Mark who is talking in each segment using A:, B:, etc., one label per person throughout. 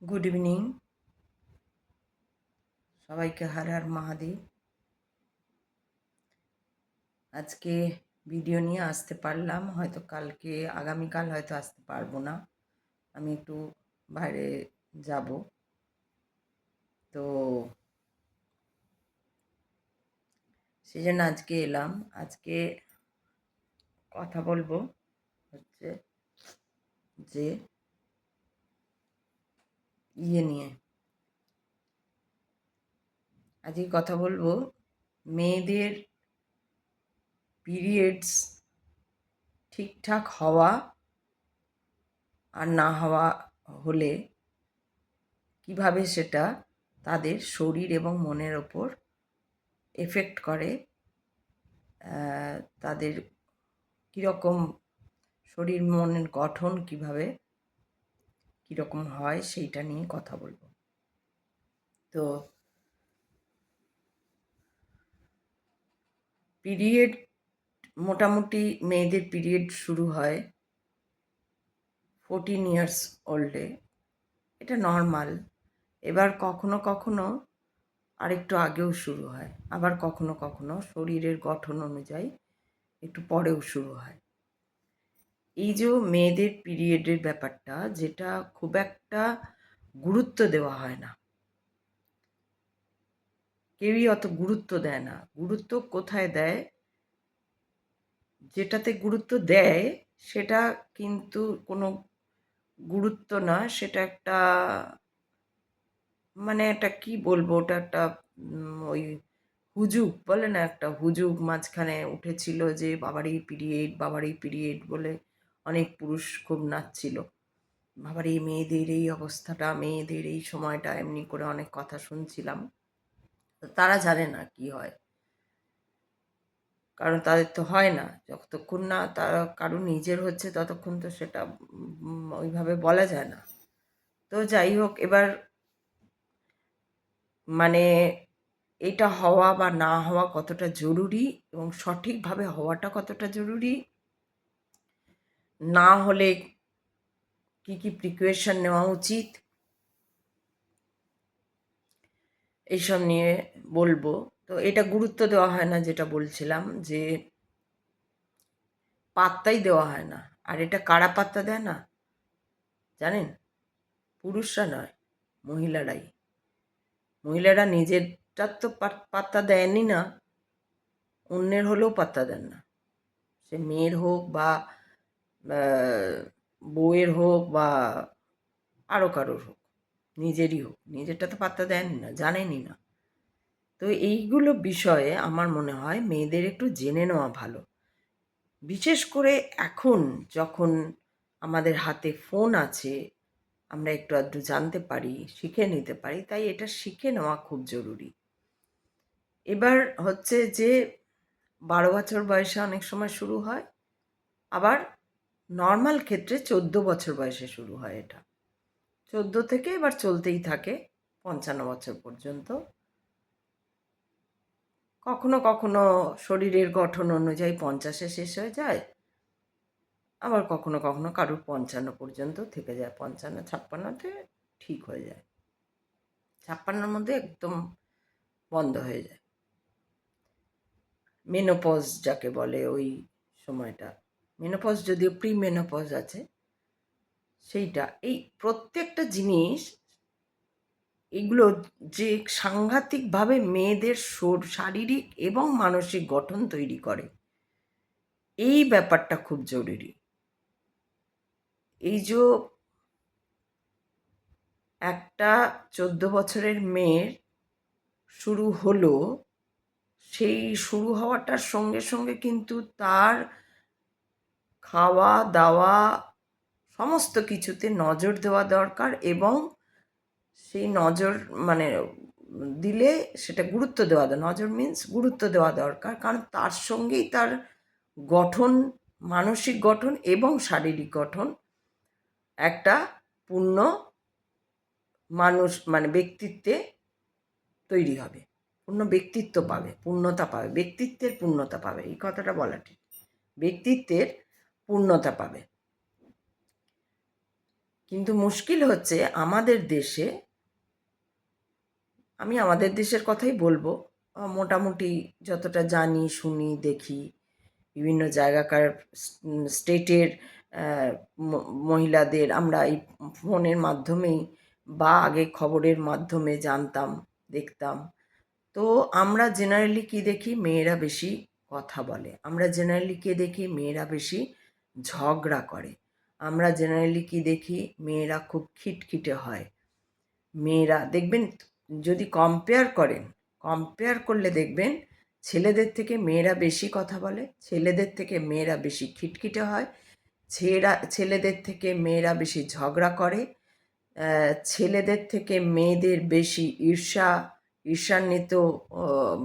A: Good evening, সবাইকে হর হর মহাদেব। আজকে video নিয়ে আসতে পারলাম, হয়তো কালকে আগামীকাল হয়তো আসতে পারবো না। আমি একটু বাইরে যাব, তো সেজন্য আজকে এলাম। আজকে কথা বলবো হচ্ছে যে নিয়ে আজকে কথা বলবো মেয়েদের পিরিয়ডস ঠিকঠাক হওয়া আর না হওয়া হলে কিভাবে সেটা তাদের শরীর এবং মনের ওপর এফেক্ট করে, তাদের কীরকম শরীর মনের গঠন কিভাবে কীরকম হয় সেইটা নিয়ে কথা বলবো। তো পিরিয়ড মোটামুটি মেয়েদের পিরিয়ড শুরু হয় 14 ইয়ার্স ওল্ডে, এটা নর্মাল। এবার কখনো কখনো আরেকটু আগেও শুরু হয়, আবার কখনো কখনো শরীরের গঠন অনুযায়ী একটু পরেও শুরু হয়। এই যে মেয়েদের পিরিয়ডের ব্যাপারটা, যেটা খুব একটা গুরুত্ব দেওয়া হয় না, কেউই অত গুরুত্ব দেয় না। গুরুত্ব কোথায় দেয়? যেটাতে গুরুত্ব দেয় সেটা কিন্তু কোনো গুরুত্ব না, সেটা একটা মানে একটা কি বলবো, ওটা একটা ওই হুজুগ বলে না, একটা হুজুগ মাঝখানে উঠেছিল যে বাবারই পিরিয়ড বলে অনেক পুরুষ খুব নাচছিল। বাবার এই মেয়েদের এই অবস্থাটা, মেয়েদের এই সময়টা, এমনি করে অনেক কথা শুনছিলাম। তারা জানে না কি হয়, কারণ তাদের তো হয় না। যতক্ষণ না তারা কারো নিজের হচ্ছে ততক্ষণ তো সেটা ওইভাবে বলা যায় না। তো যাই হোক, এবার মানে এটা হওয়া বা না হওয়া কতটা জরুরি এবং সঠিকভাবে হওয়াটা কতটা জরুরি, না হলে কি কি প্রিকশন নেওয়া উচিত, এইসব নিয়ে বলবো। তো এটা গুরুত্ব দেওয়া হয় না, যেটা বলছিলাম, যে পাত্তাই দেওয়া হয় না। আর এটা কারা পাত্তা দেয় না জানেন? পুরুষরা নয়, মহিলারাই। মহিলারা নিজেরটার তো পাত্তা দেয়নি না, অন্যের হলেও পাত্তা দেন না। সে মেয়ের হোক বা বউয়ের হোক বা আরও কারোর হোক, নিজেরই হোক, নিজেরটা তো পাত্তা দেয়নি না, জানেনি না। তো এইগুলো বিষয়ে আমার মনে হয় মেয়েদের একটু জেনে নেওয়া ভালো। বিশেষ করে এখন যখন আমাদের হাতে ফোন আছে, আমরা একটু আধটু জানতে পারি, শিখে নিতে পারি, তাই এটা শিখে নেওয়া খুব জরুরি। এবার হচ্ছে যে 12 বছর বয়সে অনেক সময় শুরু হয়, আবার নর্মাল ক্ষেত্রে 14 বছর বয়সে শুরু হয়। এটা 14 থেকে এবার চলতেই থাকে 55 বছর পর্যন্ত। কখনো কখনো শরীরের গঠন অনুযায়ী 50-এ শেষ হয়ে যায়, আবার কখনো কখনো কারোর 55 পর্যন্ত থেকে যায়, 55-56-তে ঠিক হয়ে যায়, 56-র মধ্যে একদম বন্ধ হয়ে যায়। মেনোপজ যাকে বলে ওই সময়টা, মেনোপজ যদিও প্রি মেনোপজ আছে, সেইটা। এই প্রত্যেকটা জিনিস, এগুলো যে সাংঘাতিকভাবে মেয়েদের শারীরিক এবং মানসিক গঠন তৈরি করে, এই ব্যাপারটা খুব জরুরি। এই যে একটা 14 বছরের মেয়ের শুরু হলো, সেই শুরু হওয়াটার সঙ্গে সঙ্গে কিন্তু তার খাওয়া দাওয়া সমস্ত কিছুতে নজর দেওয়া দরকার, এবং সেই নজর মানে দিলে সেটা গুরুত্ব দেওয়া নজর মিন্স গুরুত্ব দেওয়া দরকার, কারণ তার সঙ্গেই তার গঠন, মানসিক গঠন এবং শারীরিক গঠন একটা পূর্ণ মানুষ মানে ব্যক্তিত্বে তৈরি হবে, পূর্ণ ব্যক্তিত্ব পাবে, পূর্ণতা পাবে, ব্যক্তিত্বের পূর্ণতা পাবে, এই কথাটা বলা ঠিক, ব্যক্তিত্বের পূর্ণতা পাবে। কিন্তু মুশকিল হচ্ছে আমাদের দেশে, আমি আমাদের দেশের কথাই বলবো, মোটামুটি যতটা জানি শুনি দেখি বিভিন্ন জায়গাকার স্টেটের মহিলাদের আমরা এই ফোনের মাধ্যমেই বা আগে খবরের মাধ্যমে জানতাম, দেখতাম। তো আমরা জেনারেলি কি দেখি, মেয়েরা বেশি কথা বলে। আমরা জেনারেলি কি দেখি, মেয়েরা বেশি ঝগড়া করে। আমরা জেনারেলি কি দেখি, মেয়েরা খুব খিটখিটে হয়। মেয়েরা দেখবেন, যদি কম্পেয়ার করলে দেখবেন ছেলেদের থেকে মেয়েরা বেশি কথা বলে, ছেলেদের থেকে মেয়েরা বেশি খিটখিটে হয়, ছেলেদের থেকে মেয়েরা বেশি ঝগড়া করে, ছেলেদের থেকে মেয়েদের বেশি ঈর্ষান্বিত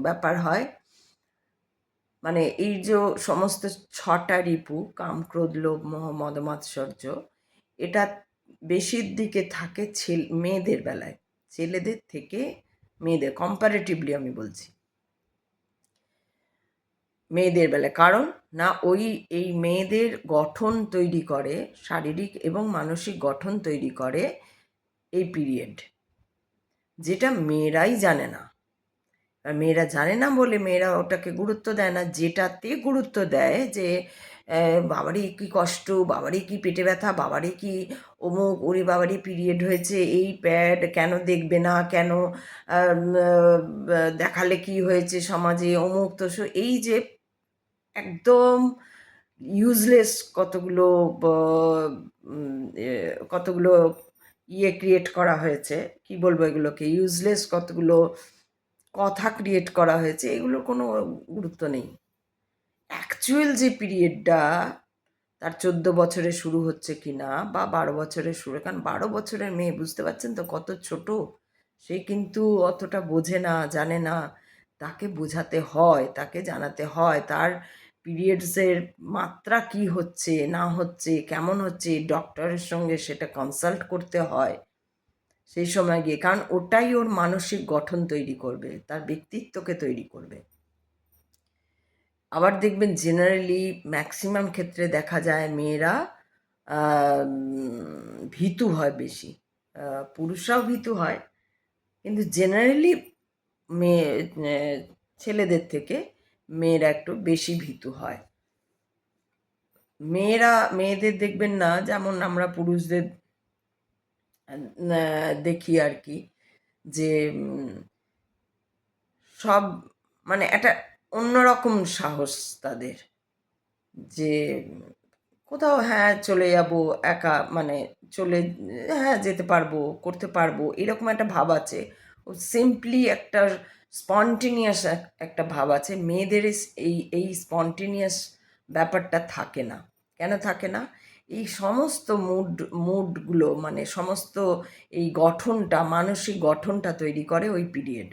A: ব্যাপার হয়। মানে এই যে সমস্ত 6টা রিপু, কাম, ক্রোধ, লোভ, মোহ, মদ, মাৎসর্য, এটা বেশির দিকে থাকে মেয়েদের বেলায়, ছেলেদের থেকে মেয়েদের কম্পারেটিভলি আমি বলছি, মেয়েদের বেলায়। কারণ না, এই মেয়েদের গঠন তৈরি করে, শারীরিক এবং মানসিক গঠন তৈরি করে এই পিরিয়ড, যেটা মেয়েরাই জানে না। আর মেয়েরা জানে না বলে মেয়েরা ওটাকে গুরুত্ব দেয় না। যেটাতে গুরুত্ব দেয় যে বাবারই কি কষ্ট, বাবারই কি পেটে ব্যথা, বাবারই কি অমুক, ওরে বাবারই পিরিয়ড হয়েছে, এই প্যাড কেন দেখবে না, কেন দেখালে কি হয়েছে সমাজে, অমুক তো এই যে একদম ইউজলেস কতগুলো ক্রিয়েট করা হয়েছে, কি বলবো এগুলোকে, ইউজলেস কতগুলো কথা ক্রিয়েট করা হয়েছে, এগুলোর কোনো গুরুত্ব নেই। অ্যাকচুয়াল যে পিরিয়ডটা তার 14 বছরে শুরু হচ্ছে কি না বা 12 বছরে শুরু, কারণ 12 বছরের মেয়ে, বুঝতে পারছেন তো কত ছোট, সে কিন্তু অতটা বোঝে না, জানে না। তাকে বোঝাতে হয়, তাকে জানাতে হয় তার পিরিয়ডসের মাত্রা কি হচ্ছে না হচ্ছে, কেমন হচ্ছে, ডক্টরের সঙ্গে সেটা কনসাল্ট করতে হয় সেই সময় গিয়ে, কারণ ওটাই ওর মানসিক গঠন তৈরি করবে, তার ব্যক্তিত্বকে তৈরি করবে। আবার দেখবেন জেনারেলি ম্যাক্সিমাম ক্ষেত্রে দেখা যায় মেয়েরা ভীতু হয় বেশি, পুরুষরাও ভীতু হয়, কিন্তু জেনারেলি ছেলেদের থেকে মেয়েরা একটু বেশি ভীতু হয়। মেয়েদের দেখবেন না, যেমন আমরা পুরুষদের দেখি আর কি, যে সব মানে একটা অন্যরকম সাহস তাদের, যে কোথাও হ্যাঁ চলে যাব একা, মানে হ্যাঁ যেতে পারবো, করতে পারবো, এরকম একটা ভাব আছে। ও সিম্পলি একটা স্পন্টেনিয়াস একটা ভাব আছে। মেয়েদের এই স্পন্টেনিয়াস ব্যাপারটা থাকে না। কেন থাকে না? এই সমস্ত মুডগুলো, মানে সমস্ত এই গঠনটা, মানসিক গঠনটা তৈরি করে ওই পিরিয়ড।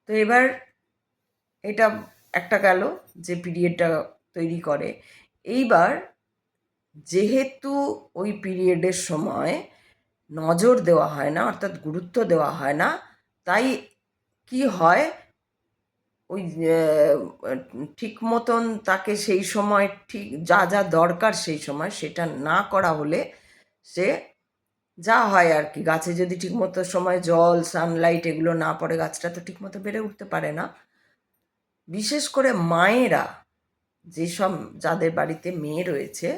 A: তো এবার এটা একটা গেল যে পিরিয়ডটা তৈরি করে। এইবার যেহেতু ওই পিরিয়ডের সময় নজর দেওয়া হয় না, অর্থাৎ গুরুত্ব দেওয়া হয় না, তাই কি হয়, ওই ঠিক মতন তাকে সেই সময় ঠিক যা যা দরকার সেই সময় সেটা না করা হলে সে যা হয় আর কি, গাছে যদি ঠিকমতো সময় জল, সানলাইট এগুলো না পড়ে, গাছটা তো ঠিকমতো বেড়ে উঠতে পারে না। বিশেষ করে মায়েরা, যেসব যাদের বাড়িতে মেয়ে রয়েছে,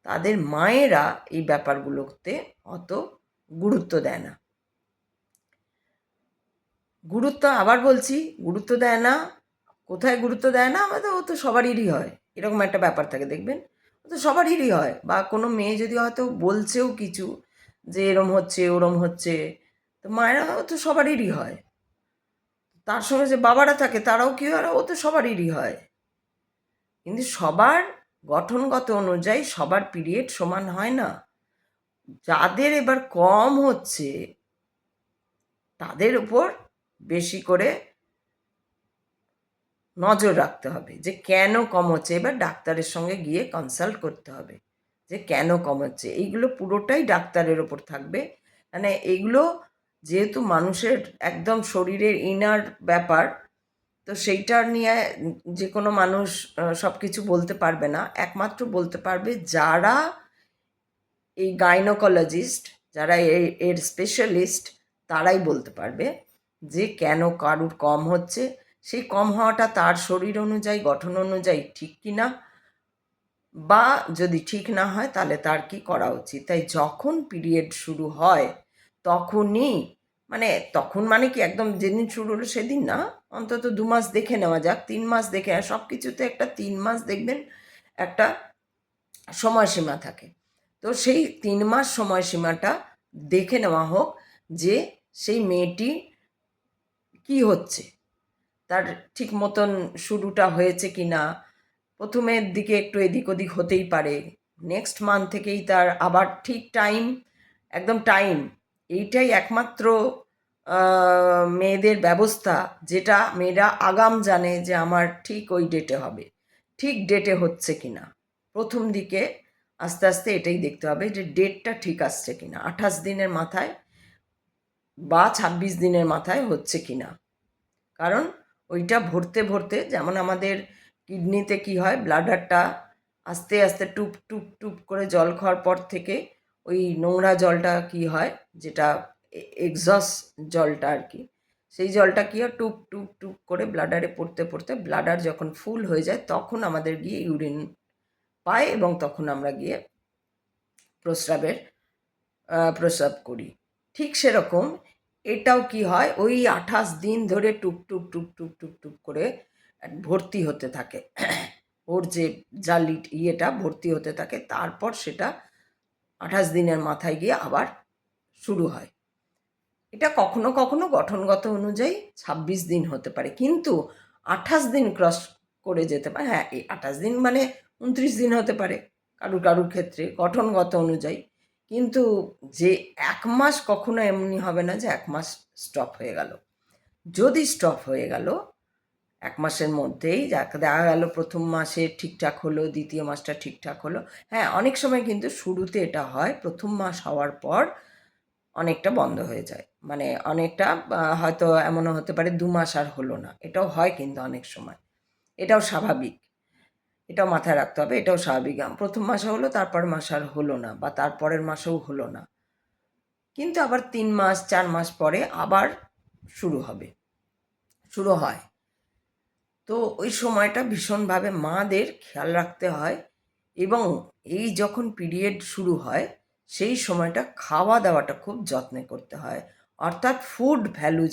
A: তাদের মায়েরা এই ব্যাপারগুলোতে অত গুরুত্ব দেয় না। আবার বলছি, গুরুত্ব দেয় না। কোথায় গুরুত্ব দেয় না? আমাদের ও তো সবারই হয়, এরকম একটা ব্যাপার থাকে দেখবেন, ও তো সবারই হয়। বা কোনো মেয়ে যদি হয়তো বলছেও কিছু, যে এরম হচ্ছে ওরম হচ্ছে, তো মায়েরা ও তো সবারই হয়। তার সঙ্গে যে বাবারা থাকে তারাও কি হয়, ও তো সবারই হয়। কিন্তু সবার গঠনগত অনুযায়ী সবার পিরিয়ড সমান হয় না। যাদের এবার কম হচ্ছে তাদের উপর বেশি করে নজর রাখতে হবে, যে কেন কম হচ্ছে। এবার ডাক্তারের সঙ্গে গিয়ে কনসাল্ট করতে হবে যে কেন কম হচ্ছে। এইগুলো পুরোটাই ডাক্তারের ওপর থাকবে। মানে এইগুলো যেহেতু মানুষের একদম শরীরের ইনার ব্যাপার, তো সেইটা নিয়ে যে কোনো মানুষ সব কিছু বলতে পারবে না। একমাত্র বলতে পারবে যারা এই গাইনোকোলজিস্ট যারা এর স্পেশালিস্ট তারাই বলতে পারবে যে কেন কারুর কম হচ্ছে, সেই কম হওয়াটা তার শরীর অনুযায়ী, গঠন অনুযায়ী ঠিক কি না, বা যদি ঠিক না হয় তাহলে তার কি করা উচিত। তাই যখন পিরিয়ড শুরু হয় তখনই, তখন কি একদম যেদিন শুরু হলো সেদিন না, অন্তত 2 মাস দেখে নেওয়া যাক, 3 মাস দেখে, সব কিছুতে একটা 3 মাস দেখবেন একটা সময়সীমা থাকে। তো সেই 3 মাস সময়সীমাটা দেখে নেওয়া হোক যে সেই মেয়েটি কি হচ্ছে, তার ঠিক মতন শুরুটা হয়েছে কি না। প্রথমের দিকে একটু এদিক ওদিক হতেই পারে, নেক্সট মান্থ থেকেই তার আবার ঠিক টাইম, একদম টাইম, এইটাই একমাত্র মেয়েদের ব্যবস্থা, যেটা মেয়েরা আগাম জানে যে আমার ঠিক ওই ডেটে হবে, ঠিক ডেটে হচ্ছে কি না। প্রথম দিকে আস্তে আস্তে এটাই দেখতে হবে যে ডেটটা ঠিক আসছে কিনা, 28 দিনের মাথায় বা 26 দিনের মাথায় হচ্ছে কিনা। কারণ ওইটা ভরতে ভরতে, যেমন আমাদের কিডনিতে কি হয়, ব্লাডারটা আস্তে আস্তে টুপ টুপ টুপ করে জল খাওয়ার পর থেকে ওই নোংরা জলটা কি হয়, যেটা এক্সস্ট জলটা আর কি, সেই জলটা কি হয় টুপ টুপ টুপ করে ব্লাডারে পড়তে পড়তে ব্লাডার যখন ফুল হয়ে যায় তখন আমাদের গিয়ে ইউরিন পায় এবং তখন আমরা গিয়ে প্রস্রাব করি। ঠিক সেরকম এটাও কি হয়, ওই 28 দিন ধরে টুপ টুপ টুপ টুপ টুপ টুপ করে ভর্তি হতে থাকে, ওর যে জালি ইয়েটা ভর্তি হতে থাকে, তারপর সেটা 28 দিনের মাথায় গিয়ে আবার শুরু হয়। এটা কখনো কখনো গঠনগত অনুযায়ী 26 দিন হতে পারে, কিন্তু 28 দিন ক্রস করে যেতে পারে। হ্যাঁ, এই 28 দিন 29 দিন হতে পারে কারুর কারুর ক্ষেত্রে গঠনগত অনুযায়ী, কিন্তু যে 1 মাস কখনো এমনি হবে না যে 1 মাস স্টপ হয়ে গেল। যদি স্টপ হয়ে গেল 1 মাসের মধ্যেই, দেখা গেল প্রথম মাসে ঠিকঠাক হলো, দ্বিতীয় মাসটা ঠিকঠাক হলো। হ্যাঁ, অনেক সময় কিন্তু শুরুতে এটা হয়, প্রথম মাস হওয়ার পর অনেকটা বন্ধ হয়ে যায়, অনেকটা হয়তো এমনও হতে পারে 2 মাস আর হলো না, এটাও হয় কিন্তু অনেক সময়। এটাও স্বাভাবিক, এটাও মাথায় রাখতে হবে, এটাও স্বাভাবিক। প্রথম মাসে হলো, তারপর মাস আর হলো না, বা তারপরের মাসেও হলো না, কিন্তু আবার 3 মাস 4 মাস পরে আবার শুরু হয়। তো ওই সময়টা ভীষণভাবে মাদের খেয়াল রাখতে হয়, এবং এই যখন পিরিয়ড শুরু হয় সেই সময়টা খাওয়া দাওয়াটা খুব যত্নে করতে হয়, অর্থাৎ ফুড ভ্যালু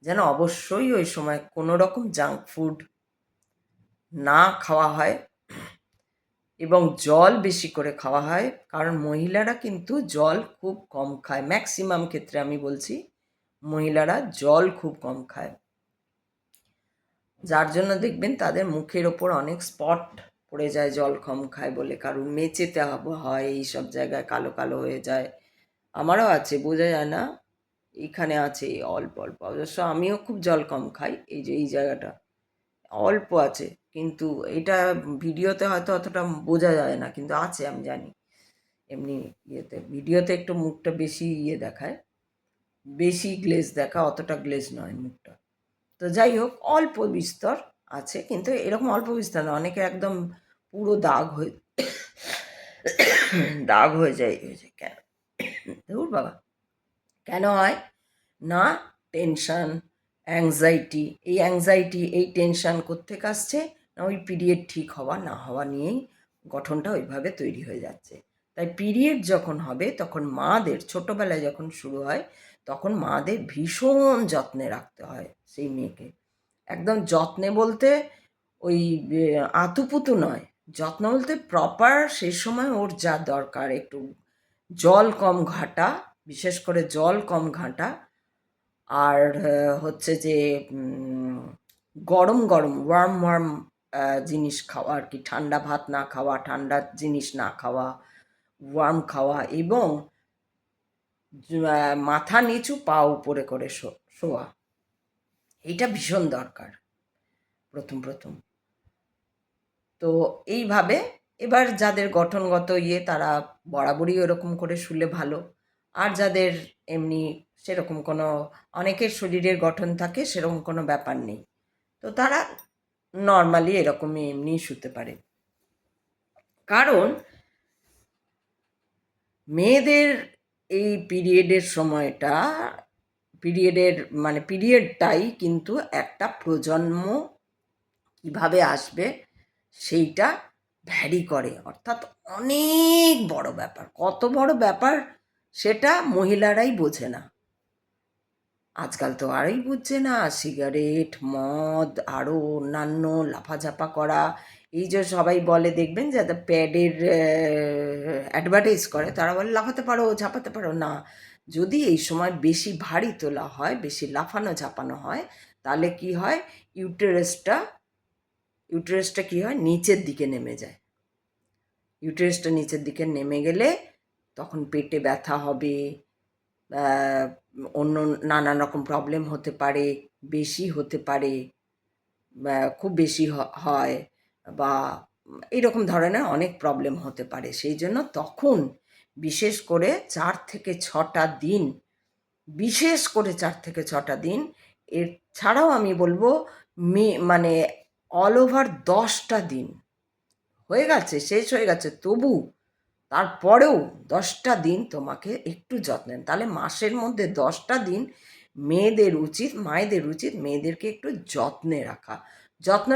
A: যেন অবশ্যই ওই সময় কোনো রকম জাঙ্ক ফুড না খাওয়া হয়, এবং জল বেশি করে খাওয়া হয়। কারণ মহিলারা কিন্তু জল খুব কম খায়, ম্যাক্সিমাম ক্ষেত্রে আমি বলছি মহিলারা জল খুব কম খায়, যার জন্য দেখবেন তাদের মুখের ওপর অনেক স্পট পড়ে যায় জল কম খায় বলে, কারণ মেচেতে হয়, এই সব জায়গায় কালো কালো হয়ে যায়। আমারও আছে, বোঝা যায় না, এখানে আছে অল্প অল্প, অবশ্য আমিও খুব জল কম খাই, এই যে এই জায়গাটা অল্প আছে, কিন্তু এটা ভিডিওতে হয়তো অতটা বোঝা যায় না, কিন্তু আছে আমি জানি। এমনি ভিডিওতে একটু মুখটা বেশি দেখায়, বেশি গ্লেজ দেখা, অতটা গ্লেজ নয় মুখটা। তো যাই হোক, অল্প বিস্তর আছে, কিন্তু এরকম অল্প বিস্তর না, অনেকে একদম পুরো দাগ হয়ে যায়। কেন ধুর বাবা, কেন হয় না, টেনশন, অ্যাংজাইটি, এই টেনশন কোত্থেকে আসছে না, ওই পিরিয়ড ঠিক হওয়া না হওয়া নিয়েই গঠনটা ওইভাবে তৈরি হয়ে যাচ্ছে। তাই পিরিয়ড যখন হবে তখন মাদের, ছোটোবেলায় যখন শুরু হয় তখন মাদের ভীষণ যত্নে রাখতে হয় সেই মেয়েকে, একদম যত্নে বলতে ওই আতুপুতু নয়, যত্ন বলতে প্রপার সেই সময় ওর যা দরকার, একটু জল কম ঘাটা, বিশেষ করে জল কম ঘাটা, আর হচ্ছে যে গরম গরম ওয়ার্ম ওয়ার্ম জিনিস খাওয়া আর কি, ঠান্ডা ভাত না খাওয়া, ঠান্ডা জিনিস না খাওয়া, ওয়ার্ম খাওয়া, এবং মাথা নিচু পা উপরে করে শোয়া, এইটা ভীষণ দরকার প্রথম প্রথম। তো এইভাবে এবার যাদের গঠনগত তারা বরাবরই ওরকম করে শুলে ভালো, আর যাদের এমনি সেরকম কোনো, অনেকের শরীরের গঠন থাকে সেরকম কোনো ব্যাপার নেই, তো তারা নর্মালি এরকমই এমনি শুতে পারে। কারণ মেয়েদের এই পিরিয়ডের সময়টা, পিরিয়ডটাই কিন্তু একটা প্রজন্ম কিভাবে আসবে সেইটা ভ্যারি করে, অর্থাৎ অনেক বড় ব্যাপার। কত বড় ব্যাপার সেটা মহিলারাই বোঝে না। আজকাল তো আরই বুঝছে না, সিগারেট, মদ, আরও অন্যান্য লাফাঝাপা করা। এই যে সবাই বলে, দেখবেন যারা প্যাডের অ্যাডভার্টাইজ করে, তারা বলে লাফাতে পারো, ঝাঁপাতে পারো না। যদি এই সময় বেশি ভারী তোলা হয়, বেশি লাফানো ঝাঁপানো হয়, তাহলে কি হয়, ইউটেরাসটা কি হয়, নিচের দিকে নেমে যায়। ইউটেরাসটা নিচের দিকে নেমে গেলে তখন পেটে ব্যথা হবে, অন্য নানান রকম প্রবলেম হতে পারে, বেশি হতে পারে, খুব বেশি হয়, বা এইরকম ধরনের অনেক প্রবলেম হতে পারে। সেই জন্য তখন বিশেষ করে 4 থেকে 6টা দিন, বিশেষ করে 4 থেকে 6টা দিন, এর ছাড়াও আমি বলবো মানে অল ওভার 10টা দিন হয়ে গেছে, শেষ হয়ে গেছে, তবু তারপরেও 10টা দিন তোমাকে একটু যত্ন নেন। তাহলে মাসের মধ্যে 10টা দিন মায়েদের উচিত মেয়েদেরকে একটু যত্নে রাখা। যত্ন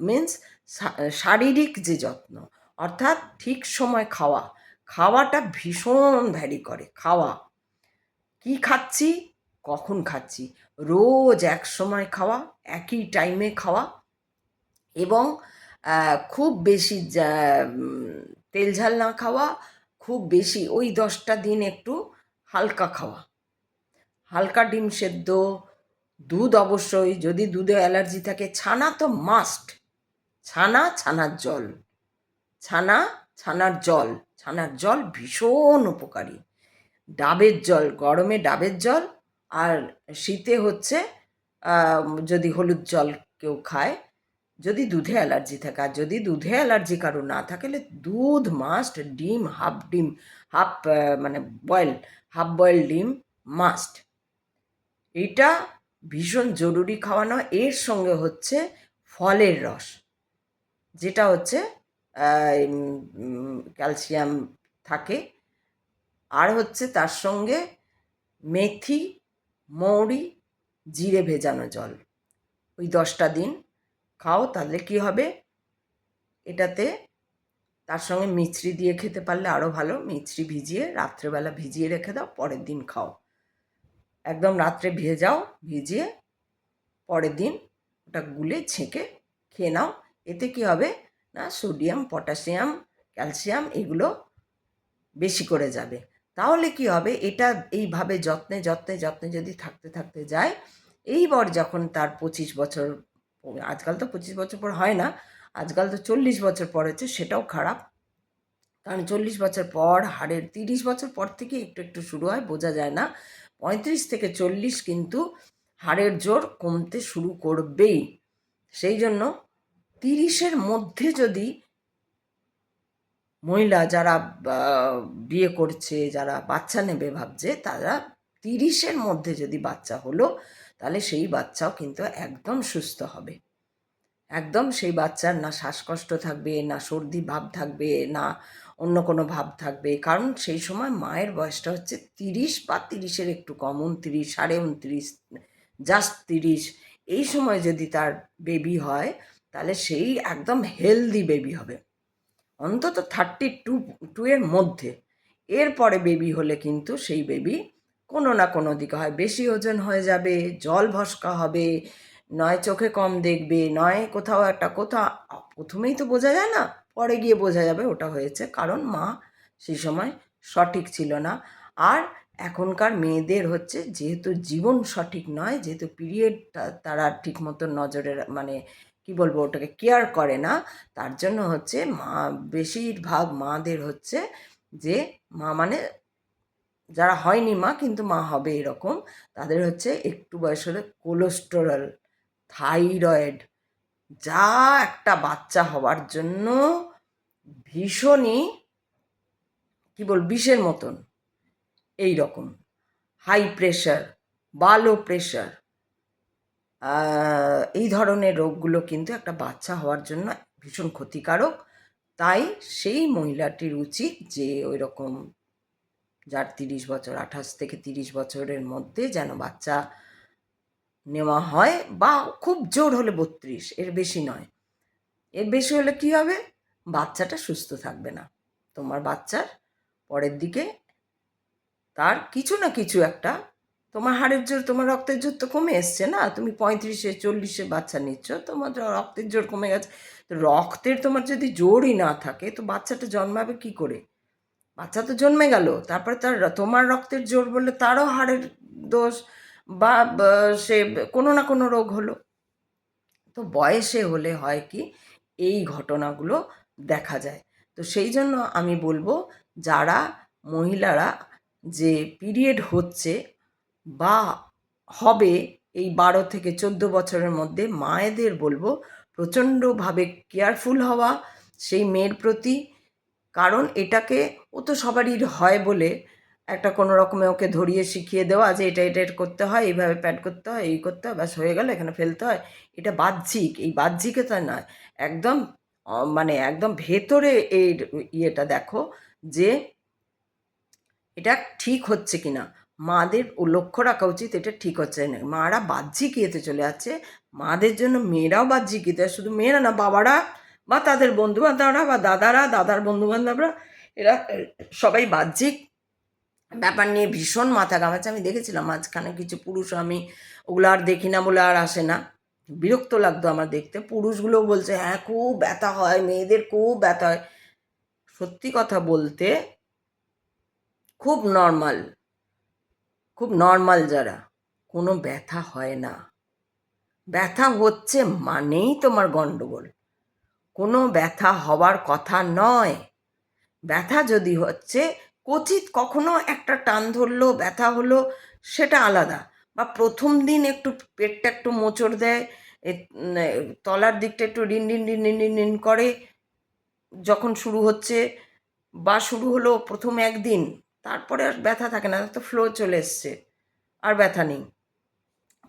A: মিন্স শারীরিক যে যত্ন, অর্থাৎ ঠিক সময় খাওয়াটা ভীষণ ভ্যারি করে। কি খাচ্ছি, কখন খাচ্ছি, রোজ এক সময় খাওয়া, একই টাইমে খাওয়া, এবং খুব বেশি তেল ঝাল না খাওয়া, খুব বেশি ওই 10টা দিন একটু হালকা খাওয়া, হালকা ডিম সেদ্ধ, দুধ অবশ্যই, যদি দুধে অ্যালার্জি থাকে, ছানা তো মাস্ট, ছানার জল ভীষণ উপকারী। ডাবের জল, গরমে ডাবের জল, আর শীতে হচ্ছে যদি হলুদ জল কেউ খায়, যদি দুধে অ্যালার্জি থাকে। আর যদি দুধে অ্যালার্জি কারো না থাকলে দুধ মাস্ট, ডিম হাফ মানে হাফ বয়েল ডিম মাস্ট। এইটা ভীষণ জরুরি খাওয়ানো। এর সঙ্গে হচ্ছে ফলের রস, যেটা হচ্ছে ক্যালসিয়াম থাকে। আর হচ্ছে তার সঙ্গে মেথি, মৌরি, জিরে ভেজানো জল, ওই 10টা দিন খাও। তাহলে কি হবে, এটাতে তার সঙ্গে মিছরি দিয়ে খেতে পারলে আরও ভালো। মিছরি ভিজিয়ে রাত্রেবেলা ভিজিয়ে রেখে দাও, পরের দিন খাও। একদম রাত্রে ভিজিয়ে পরের দিন ওটা গুলে ছেঁকে খেয়ে নাও। এতে কি হবে না, সোডিয়াম, পটাশিয়াম, ক্যালসিয়াম এগুলো বেশি করে যাবে। তাহলে কি হবে, এটা এইভাবে যত্নে যত্নে যত্নে যদি থাকতে থাকতে যায়, এইবার যখন তার 25 বছর, আজকাল তো 25 বছর পর হয় না, আজকাল তো 40 বছর পর হচ্ছে, সেটাও খারাপ। কারণ 40 বছর পর হাড়ের, 30 বছর পর থেকে একটু একটু শুরু হয়, বোঝা যায় না। 35 থেকে 40 কিন্তু হাড়ের জোর কমতে শুরু করবেই। সেই জন্য 30-এর মধ্যে যদি মহিলা যারা বিয়ে করছে, যারা বাচ্চা নেবে ভাবছে, তারা 30-এর মধ্যে যদি বাচ্চা হলো, তাহলে সেই বাচ্চাও কিন্তু একদম সুস্থ হবে। একদম সেই বাচ্চার না শ্বাসকষ্ট থাকবে, না সর্দি ভাব থাকবে, না অন্য কোনো ভাব থাকবে। কারণ সেই সময় মায়ের বয়সটা হচ্ছে 30 বা 30-এর একটু কম, 29, 29.5, জাস্ট 30। এই সময় যদি তার বেবি হয়, তাহলে সেই একদম হেলদি বেবি হবে, অন্তত 32 এর মধ্যে। এরপরে বেবি হলে কিন্তু সেই বেবি কোনো না কোনো দিকে হয়, বেশি ওজন হয়ে যাবে, জল ভস্কা হবে, নয় চোখে কম দেখবে, নয় কোথাও প্রথমেই তো বোঝা যায় না, পরে গিয়ে বোঝা যাবে ওটা হয়েছে কারণ মা সেই সময় সঠিক ছিল না। আর এখনকার মেয়েদের হচ্ছে, যেহেতু জীবন সঠিক নয়, যেহেতু পিরিয়ডটা তারা ঠিক মতো নজরে কি বলবো ওটাকে কেয়ার করে না, তার জন্য হচ্ছে বেশিরভাগ মাদের হচ্ছে যে, মা মানে যারা হয়নি মা কিন্তু মা হবে এরকম, তাদের হচ্ছে একটু বয়স হলে কোলেস্টেরল, থাইরয়েড, যা একটা বাচ্চা হওয়ার জন্য ভীষণই বিষের মতন, এই রকম হাই প্রেশার, লো প্রেশার, এই ধরনের রোগগুলো কিন্তু একটা বাচ্চা হওয়ার জন্য ভীষণ ক্ষতিকারক। তাই সেই মহিলাটির উচিত যে ওই রকম যার 30 বছর, 28 থেকে 30 বছরের মধ্যে যেন বাচ্চা নেওয়া হয়, বা খুব জোর হলে 32, এর বেশি নয়। এর বেশি হলে কি হবে? বাচ্চাটা সুস্থ থাকবে না। তোমার বাচ্চার পরের দিকে তার কিছু না কিছু একটা, তোমার হাড়ের জোর, তোমার রক্তের জোর তো কমে এসছে না, তুমি 35-এ 40-এ বাচ্চা নিচ্ছ, তোমার রক্তের জোর কমে গেছে। তো রক্তের তোমার যদি জোরই না থাকে তো বাচ্চাটা জন্মাবে কি করে? বাচ্চা তো জন্মে গেল, তারপরে তার তোমার রক্তের জোর বললে তারও হাড়ের দোষ, বা সে কোনো না কোনো রোগ হলো। তো বয়সে হলে হয় কি, এই ঘটনাগুলো দেখা যায়। তো সেই জন্য আমি বলবো, যারা মহিলারা যে পিরিয়ড হচ্ছে বা হবে এই 12 থেকে 14 বছরের মধ্যে, মায়েদের বলবো প্রচণ্ডভাবে কেয়ারফুল হওয়া সেই মেয়ের প্রতি। কারণ এটাকে, ও তো সবারই হয় বলে একটা কোনো রকমে ওকে ধরিয়ে শিখিয়ে দেওয়া যে এটা এটা করতে হয়, এইভাবে প্যাড করতে হয়, এই করতে হয়, ব্যাস হয়ে গেল, এখানে ফেলতে হয়, এটা বাহ্যিক। এই বাহ্যিকতা নয়, একদম মানে একদম ভেতরে এই ইয়েটা দেখো যে এটা ঠিক হচ্ছে কিনা। মাদের ও লক্ষ্য রাখা উচিত এটা ঠিক হচ্ছে না। মারা বাহ্যিক ইয়েতে চলে যাচ্ছে, মাদের জন্য মেয়েরাও বাহ্যিক ইয়েতে, শুধু মেয়েরা না, বাবারা বা তাদের বন্ধুবান্ধবরা বা দাদারা, দাদার বন্ধুবান্ধবরা, এরা সবাই বাহ্যিক ব্যাপার নিয়ে ভীষণ মাথা ঘামাচ্ছে। আমি দেখেছিলাম মাঝখানে কিছু পুরুষ, আমি ওগুলো আর দেখি না বলে আর আসে না, বিরক্ত লাগতো আমার দেখতে। পুরুষগুলোও বলছে হ্যাঁ খুব ব্যথা হয়, মেয়েদের খুব ব্যথা হয়। সত্যি কথা বলতে খুব নর্মাল, খুব নর্মাল যারা, কোনো ব্যথা হয় না। ব্যথা হচ্ছে মানেই তোমার গণ্ডগোল, কোনো ব্যথা হওয়ার কথা নয়। ব্যথা যদি হচ্ছে, কচিত কখনো একটা টান ধরলো, ব্যথা হলো, সেটা আলাদা। বা প্রথম দিন একটু পেটটা একটু মোচড় দেয়, তলার দিকটা একটু রিন রিন রিন রিন রিন রিন করে যখন শুরু হচ্ছে, বা শুরু হলো প্রথম একদিন, তারপরে আর ব্যথা থাকে না, তো ফ্লো চলে এসছে, আর ব্যথা নেই।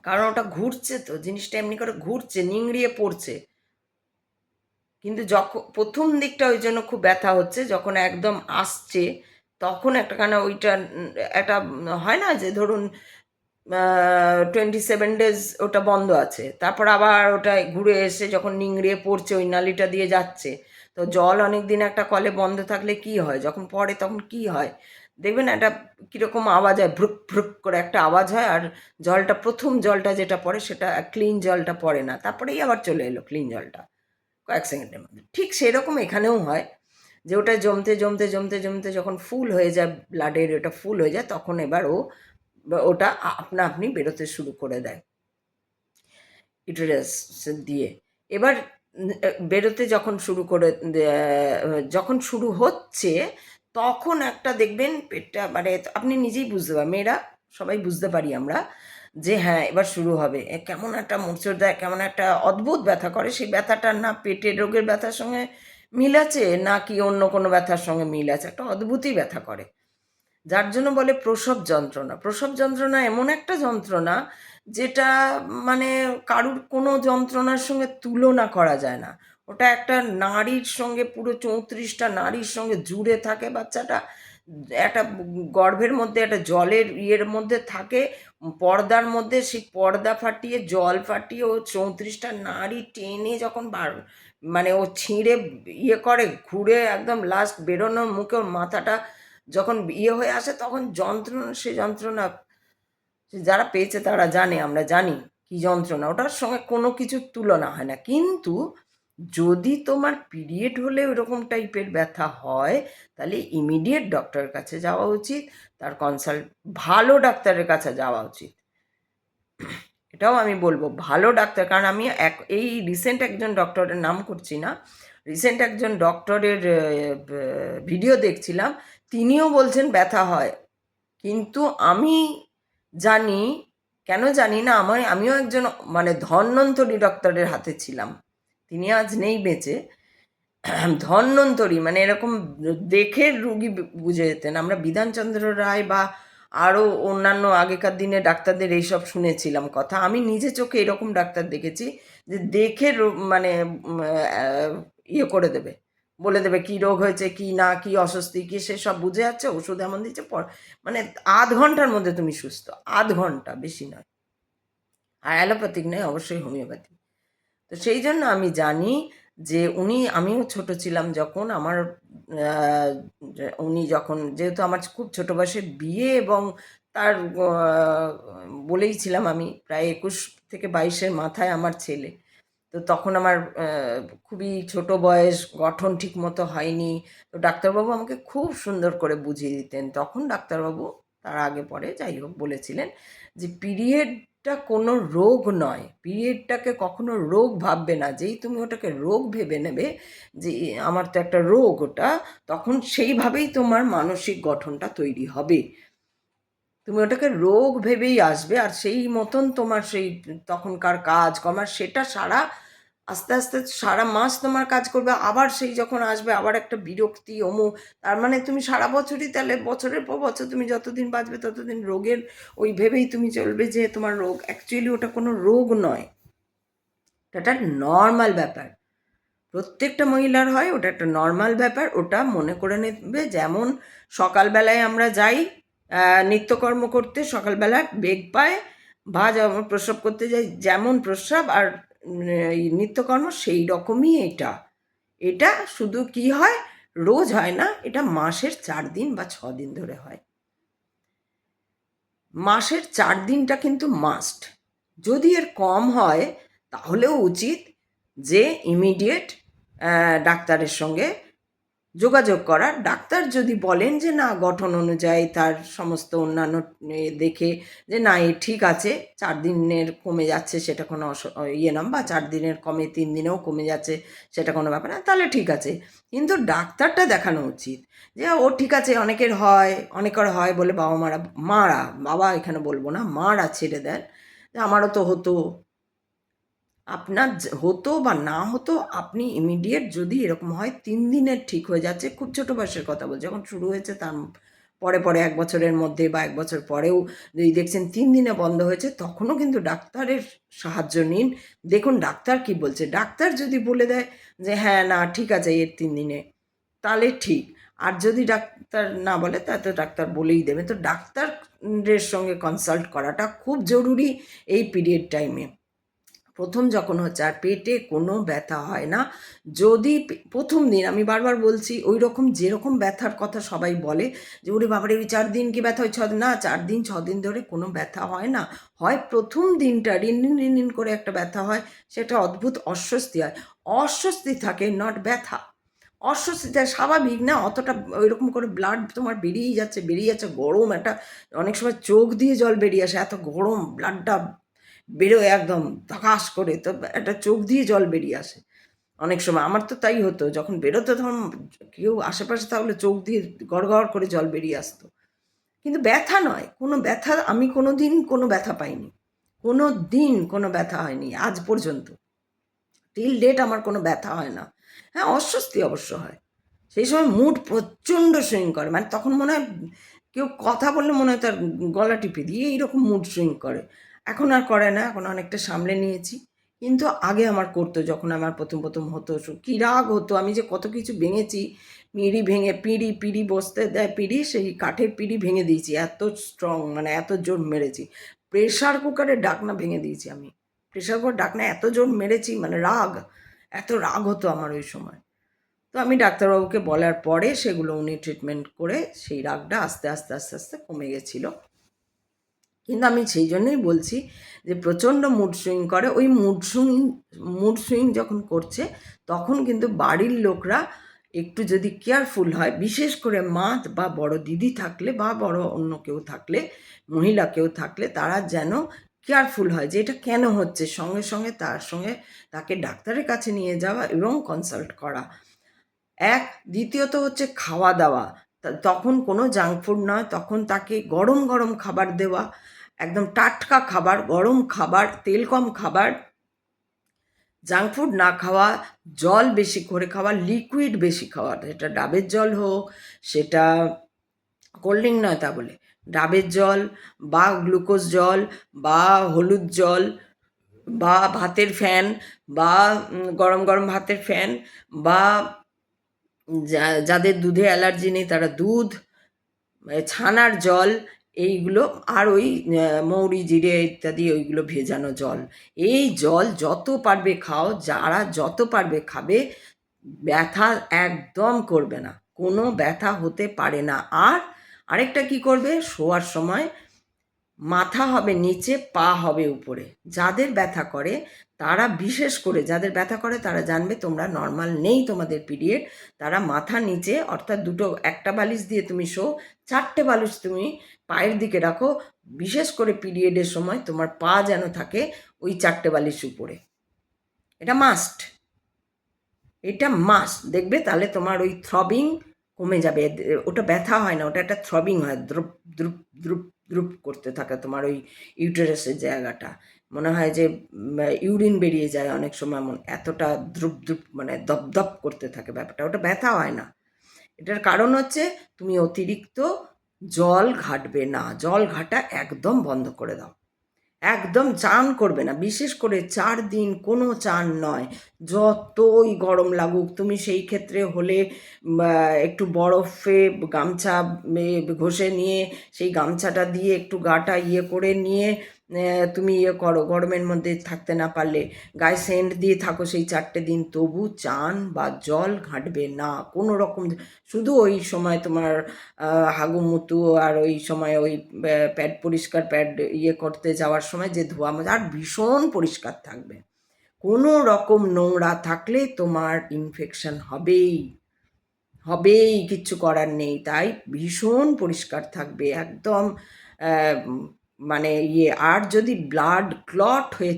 A: কারণ ওটা ঘুরছে, তো জিনিসটা এমনি করে ঘুরছে, নিংড়িয়ে পড়ছে। কিন্তু যখন প্রথম দিকটা ওই জন্য খুব ব্যথা হচ্ছে, যখন একদম আসছে তখন একটা কেন ওইটা একটা হয় না যে ধরুন 27 ডেজ ওটা বন্ধ আছে, তারপর আবার ওটা ঘুরে এসে যখন নিংড়িয়ে পড়ছে ওই নালিটা দিয়ে যাচ্ছে। তো জল অনেক দিন একটা কলে বন্ধ থাকলে কি হয়, যখন পড়ে তখন কি হয় দেখবেন, একটা কীরকম আওয়াজ হয়, ভ্রুক ভ্রুক করে একটা আওয়াজ হয়। আর জলটা, প্রথম জলটা যেটা পড়ে সেটা ক্লিন জলটা পড়ে না, তারপরেই আবার চলে এলো ক্লিন জলটা কয়েক সেকেন্ডের মধ্যে। ঠিক সেরকম এখানেও হয়, যে ওটা জমতে জমতে জমতে জমতে যখন ফুল হয়ে যায়, ব্লাডের ওটা ফুল হয়ে যায়, তখন এবার ওটা আপনা আপনি বেরোতে শুরু করে দেয় ইউটেরাস দিয়ে। এবার বেরোতে যখন শুরু করে যখন শুরু হচ্ছে, তখন একটা দেখবেন পেটটা, মানে আপনি নিজেই বুঝতে পারেন, মেয়েরা সবাই বুঝতে পারি আমরা, যে হ্যাঁ এবার শুরু হবে, কেমন একটা মোচড় দেয়, কেমন একটা অদ্ভুত ব্যথা করে। সেই ব্যথাটা না পেটের রোগের ব্যথার সঙ্গে মিল আছে, না কি অন্য কোনো ব্যথার সঙ্গে মিল আছে, একটা অদ্ভুতই ব্যথা করে। যার জন্য বলে প্রসব যন্ত্রণা। প্রসব যন্ত্রণা এমন একটা যন্ত্রণা যেটা মানে কারুর কোনো যন্ত্রণার সঙ্গে তুলনা করা যায় না। ওটা একটা নাড়ির সঙ্গে, পুরো 34টা নাড়ির সঙ্গে জুড়ে থাকে বাচ্চাটা। একটা গর্ভের মধ্যে একটা জলের ইয়ের মধ্যে থাকে, পর্দার মধ্যে, সেই পর্দা ফাটিয়ে জল ফাটিয়ে ও 34টা নাড়ি টেনে যখন মানে ও ছিঁড়ে ইয়ে করে, ঘুরে একদম লাস্ট বেরোনোর মুখে ওর মাথাটা যখন ইয়ে হয়ে আসে, তখন যন্ত্রণা, সে যন্ত্রণা যারা পেয়েছে তারা জানে, আমরা জানি কি যন্ত্রণা, ওটার সঙ্গে কোনো কিছুর তুলনা হয় না। কিন্তু যদি তোমার পিরিয়ড হলে ওরকম টাইপের ব্যথা হয়, তাহলে ইমিডিয়েট ডক্টরের কাছে যাওয়া উচিত, তার কনসাল্ট, ভালো ডাক্তারের কাছে যাওয়া উচিত। এটাও আমি বলবো ভালো ডাক্তার, কারণ আমি এই রিসেন্ট একজন ডক্টরের নাম করছি না, রিসেন্ট একজন ডক্টরের ভিডিও দেখছিলাম, তিনিও বলছেন ব্যথা হয়। কিন্তু আমি জানি, কেন জানি না, আমিও একজন মানে ধন্বন্তরী ডক্টরের হাতে ছিলাম, তিনি আজ নেই বেঁচে। ধন্বন্তরী মানে এরকম দেখে রুগী বুঝে যেতেন। আমরা বিধানচন্দ্র রায় বা আরও অন্যান্য আগেকার দিনে ডাক্তারদের এইসব শুনেছিলাম কথা, আমি নিজে চোখে এরকম ডাক্তার দেখেছি যে দেখে মানে ইয়ে করে দেবে, বলে দেবে কি রোগ হয়েছে, কি না, কি অস্বস্তি, কি, সে সব বুঝে যাচ্ছে, ওষুধ এমন দিচ্ছে, মানে আধ ঘন্টার মধ্যে তুমি সুস্থ, আধ ঘন্টা, বেশি নয়। আর অ্যালোপ্যাথিক নয়, অবশ্যই হোমিওপ্যাথি। তো সেই জন্য আমি জানি যে আমিও ছোট ছিলাম যখন উনি যখন, যেহেতু আমার খুব ছোট বয়সে বিয়ে, এবং তার বলেই ছিলাম আমি প্রায় 21 থেকে 22-এর মাথায় আমার ছেলে। তো তখন আমার খুবই ছোট বয়স, গঠন ঠিক মতো হয়নি। তো ডাক্তারবাবু আমাকে খুব সুন্দর করে বুঝিয়ে দিতেন। তখন ডাক্তারবাবু, তার আগে পরে যাই হোক, বলেছিলেন যে পিরিয়ডটা কোনো রোগ নয়, পিরিয়ডটাকে কখনো রোগ ভাববে না। যেই তুমি ওটাকে রোগ ভেবে নেবে যে আমার তো একটা রোগ ওটা, তখন সেইভাবেই তোমার মানসিক গঠনটা তৈরি হবে। তুমি ওটাকে রোগ ভেবেই আসবে, আর সেই মতন তোমার সেই তখনকার কাজকর্ম, সেটা আস্তে আস্তে সারা মাস তোমার কাজ করবে, আবার সেই যখন আসবে আবার একটা বিরক্তি অমুক। তার মানে তুমি সারা বছরই, তাহলে বছরের পর বছর তুমি যতদিন বাঁচবে ততদিন রোগের ওই ভেবেই তুমি চলবে যে তোমার রোগ। অ্যাকচুয়ালি ওটা কোনো রোগ নয়, এটা নর্মাল ব্যাপার। প্রত্যেকটা মহিলার হয়, ওটা একটা নর্মাল ব্যাপার। ওটা মনে করে নেবে যেমন সকালবেলায় আমরা যাই নিত্যকর্ম করতে, সকালবেলায় বেগ পায়, বা যেমন প্রস্রাব করতে যাই, যেমন প্রস্রাব আর এই নিত্যকর্ম, সেই রকমই এটা। এটা শুধু কি হয়, রোজ হয় না, এটা মাসের 4 দিন বা 6 দিন ধরে হয়। মাসের 4 দিনটা কিন্তু মাস্ট। যদি এর কম হয় তাহলেও উচিত যে ইমিডিয়েট ডাক্তারের সঙ্গে যোগাযোগ করা। ডাক্তার যদি বলেন যে না, গঠন অনুযায়ী তার সমস্ত অন্যান্য দেখে যে না, এ ঠিক আছে, 4 দিনের কমে যাচ্ছে, সেটা কোনো ইয়ে না, বা 4 দিনের কমে 3 দিনেও কমে যাচ্ছে, সেটা কোনো ব্যাপার না, তাহলে ঠিক আছে। কিন্তু ডাক্তারটা দেখানো উচিত যে ও ঠিক আছে। অনেকের হয় বলে মারা, বাবা এখানে বলবো না, মারা ছেড়ে দেন যে আমারও তো হতো। আপনার হতো বা না হতো, আপনি ইমিডিয়েট, যদি এরকম হয় 3 দিনের ঠিক হয়ে যাচ্ছে, খুব ছোটো বয়সের কথা বলছি, যখন শুরু হয়েছে তার পরে পরে 1 বছরের মধ্যে বা 1 বছর পরেও যদি দেখছেন 3 দিনে বন্ধ হয়েছে, তখনও কিন্তু ডাক্তারের সাহায্য নিন। দেখুন ডাক্তার কি বলছে। ডাক্তার যদি বলে দেয় যে হ্যাঁ, না ঠিক আছে এর 3 দিনে, তাহলে ঠিক। আর যদি ডাক্তার না বলে, তা তো ডাক্তার বলেই দেবে। তো ডাক্তারের সঙ্গে কনসাল্ট করাটা খুব জরুরি এই পিরিয়ড টাইমে। প্রথম যখন হচ্ছে, আর পেটে কোনো ব্যথা হয় না যদি প্রথম দিন, আমি বারবার বলছি, ওই রকম যেরকম ব্যথার কথা সবাই বলে যে ওরে বাবারে ওই 4 দিন কি ব্যথা হয়, 6 দিন, না, 4 দিন 6 দিন ধরে কোনো ব্যথা হয় না। হয় প্রথম দিনটা রিনরিন রিনরিন করে একটা ব্যথা হয়, সেটা অদ্ভুত অস্বস্তি হয়, অস্বস্তি থাকে, নট ব্যথা। অস্বস্তিটা স্বাভাবিক না, অতটা ওইরকম করে ব্লাড তোমার বেরিয়ে যাচ্ছে, গরম একটা, অনেক সময় চোখ দিয়ে জল বেরিয়ে আসে, এত গরম ব্লাডটা বেরোয় একদম ধকাস করে, তো একটা চোখ দিয়ে জল বেরিয়ে আসে। অনেক সময় আমার তো তাই হতো, যখন বেরোতো তখন কেউ আশেপাশে তাহলে চোখ দিয়ে গড় করে জল বেরিয়ে আসতো। কিন্তু ব্যথা নয়, কোনো ব্যথা, আমি কোনো দিন কোনো ব্যথা পাইনি, কোনো দিন কোনো ব্যথা হয়নি আজ পর্যন্ত, টিল ডেট আমার কোনো ব্যথা হয় না। হ্যাঁ, অস্বস্তি অবশ্য হয়, সেই সময় মুড প্রচণ্ড সুইং করে, মানে তখন মনে হয় কেউ কথা বললে মনে হয় তার গলা টিপে দিয়ে এইরকম মুড সুইং করে। এখন আর করে না, এখন অনেকটা সামলে নিয়েছি। কিন্তু আগে আমার করতো, যখন আমার প্রথম প্রথম হতো, কী রাগ হতো, আমি যে কত কিছু ভেঙেছি। পিঁড়ি বসতে দেয়, সেই কাঠের পিঁড়ি ভেঙে দিয়েছি, এত স্ট্রং, মানে এত জোর মেরেছি। প্রেশার কুকারের ডাকনা ভেঙে দিয়েছি আমি, প্রেশার কুকার ডাকনা এত জোর মেরেছি, মানে এত রাগ হতো আমার ওই সময়। তো আমি ডাক্তারবাবুকে বলার পরে সেগুলো উনি ট্রিটমেন্ট করে সেই রাগটা আস্তে আস্তে আস্তে আস্তে কমে গেছিলো। কিন্তু আমি সেই জন্যই বলছি যে প্রচণ্ড মুড সুইং করে, ওই মুড সুইং যখন করছে, তখন কিন্তু বাড়ির লোকরা একটু যদি কেয়ারফুল হয়, বিশেষ করে মা বা বড় দিদি থাকলে, বা বড় অন্য কেউ থাকলে, মহিলা কেউ থাকলে, তারা যেন কেয়ারফুল হয় যে এটা কেন হচ্ছে, সঙ্গে সঙ্গে তাকে ডাক্তারের কাছে নিয়ে যাওয়া এবং কনসাল্ট করা। দ্বিতীয়ত হচ্ছে খাওয়া দাওয়া। তখন কোনো জাঙ্ক ফুড নয়, তখন তাকে গরম গরম খাবার দেওয়া, একদম টাটকা খাবার, গরম খাবার, তেল কম খাবার, জাঙ্ক ফুড না খাওয়া, জল বেশি করে খাওয়া, লিকুইড বেশি খাওয়া, সেটা ডাবের জল হোক, সেটা কোল্ড ড্রিঙ্ক নয় তা বলে, ডাবের জল বা গ্লুকোজ জল বা হলুদ জল বা ভাতের ফ্যান, বা গরম গরম ভাতের ফ্যান, বা যাদের দুধে অ্যালার্জি নেই তারা দুধ, ছানার জল, এইগুলো, আর ওই মৌরি জিরে ইত্যাদি ওইগুলো ভেজানো জল, এই জল যত পারবে খাও, যারা যত পারবে খাবে, ব্যথা একদম করবে না, কোনো ব্যথা হতে পারে না। আর আরেকটা কি করবে, শোয়ার সময় মাথা হবে নিচে, পা হবে উপরে। যাদের ব্যথা করে তারা, বিশেষ করে যাদের ব্যথা করে তারা জানবে তোমরা নর্মাল নেই, তোমাদের পিরিয়ড, তারা মাথা নিচে, অর্থাৎ একটা বালিশ দিয়ে তুমি শো, 4টে বালিশ তুমি পায়ের দিকে রাখো, বিশেষ করে পিরিয়ডের সময় তোমার পা যেন থাকে ওই 4টে বালিশ উপরে। এটা মাস্ট, এটা মাস্ট, দেখবে তাহলে তোমার ওই থ্রবিং কমে যাবে। ওটা ব্যথা হয় না, ওটা একটা থ্রবিং হয়, দ্রুপ দ্রুপ দ্রুপ দ্রুপ করতে থাকে তোমার ওই ইউটেরাসের জায়গাটা, মনে হয় যে ইউরিন বেরিয়ে যায় অনেক সময়, এতটা দ্রুপ দ্রুপ মানে দপদপ করতে থাকে ব্যাপারটা, ওটা ব্যথা হয় না। এটার কারণ হচ্ছে তুমি অতিরিক্ত জল ঘাটবে না, জল ঘাটা একদম বন্ধ করে দাও, একদম চান করবে না, বিশেষ করে 4 দিন কোনো চান নয়। যতই গরম লাগুক, তুমি সেই ক্ষেত্রে হলে একটু বরফে গামছা ঘষে নিয়ে, সেই গামছাটা দিয়ে একটু গাটা করে নিয়ে তুমি করো, গরমের মধ্যে থাকতে না পারলে গায়ে সেন্ট দিয়ে থাকো সেই 4টে দিন, তবু চান বা জল ঘাঁটবে না কোনো রকম। শুধু ওই সময় তোমার হাগুমুতু, আর ওই সময় ওই প্যাড পরিষ্কার, প্যাড করতে যাওয়ার সময় যে ধোয়া মাজা, আর ভীষণ পরিষ্কার থাকবে, কোনো রকম নোংরা থাকলে তোমার ইনফেকশন হবেই হবেই, কিচ্ছু করার নেই। তাই ভীষণ পরিষ্কার থাকবে একদম, মানে আর যদি ব্লাড ক্লট হয়ে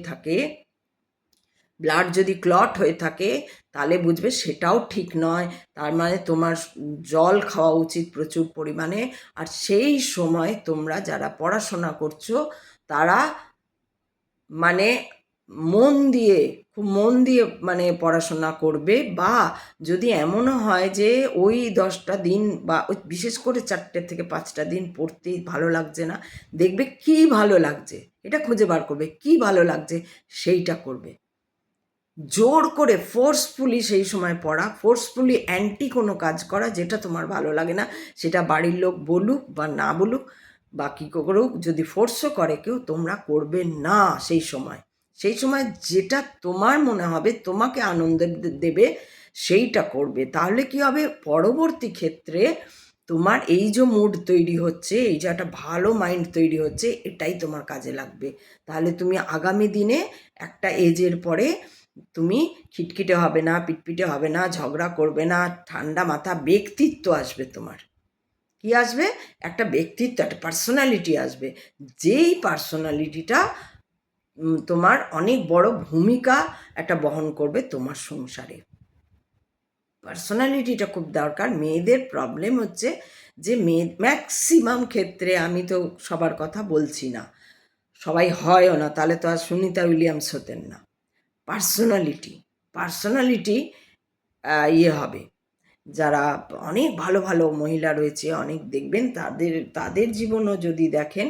A: থাকে, তাহলে বুঝবে সেটাও ঠিক নয়, তার মানে তোমার জল খাওয়া উচিত প্রচুর পরিমাণে। আর সেই সময় তোমরা যারা পড়াশোনা করছো তারা মানে খুব মন দিয়ে মানে পড়াশোনা করবে। বা যদি এমনও হয় যে ওই 10টা দিন বা ওই বিশেষ করে 4টে থেকে 5টা দিন পড়তেই ভালো লাগছে না, দেখবে কি ভালো লাগছে, এটা খুঁজে বার করবে কি ভালো লাগছে, সেইটা করবে। জোর করে ফোর্সফুলি সেই সময় পড়া, ফোর্সফুলি অ্যান্টি কোনো কাজ করা যেটা তোমার ভালো লাগে না, সেটা বাড়ির লোক বলুক বা না বলুক বা কী করুক, যদি ফোর্সও করে কেউ, তোমরা করবে না সেই সময় যেটা তোমার মনে হবে তোমাকে আনন্দ দেবে সেইটা করবে। তাহলে কি হবে, পরবর্তী ক্ষেত্রে তোমার এই যে মুড তৈরি হচ্ছে, এই যে একটা ভালো মাইন্ড তৈরি হচ্ছে, এটাই তোমার কাজে লাগবে। তাহলে তুমি আগামী দিনে একটা এজের পরে তুমি খিটখিটে হবে না, পিটপিটে হবে না, ঝগড়া করবে না, ঠান্ডা মাথা, ব্যক্তিত্ব আসবে তোমার। কি আসবে, একটা ব্যক্তিত্ব, একটা পার্সোনালিটি আসবে, যেই পার্সোনালিটিটা তোমার অনেক বড় ভূমিকা একটা বহন করবে তোমার সংসারে। পার্সোনালিটিটা খুব দরকার। মেয়েদের প্রবলেম হচ্ছে যে ম্যাক্সিমাম ক্ষেত্রে, আমি তো সবার কথা বলছি না, সবাই হয়ও না, তাহলে তো আর সুনিতা উইলিয়ামস হতেন না। পার্সোনালিটি হবে, যারা অনেক ভালো ভালো মহিলা রয়েছে, অনেক দেখবেন তাদের জীবনও যদি দেখেন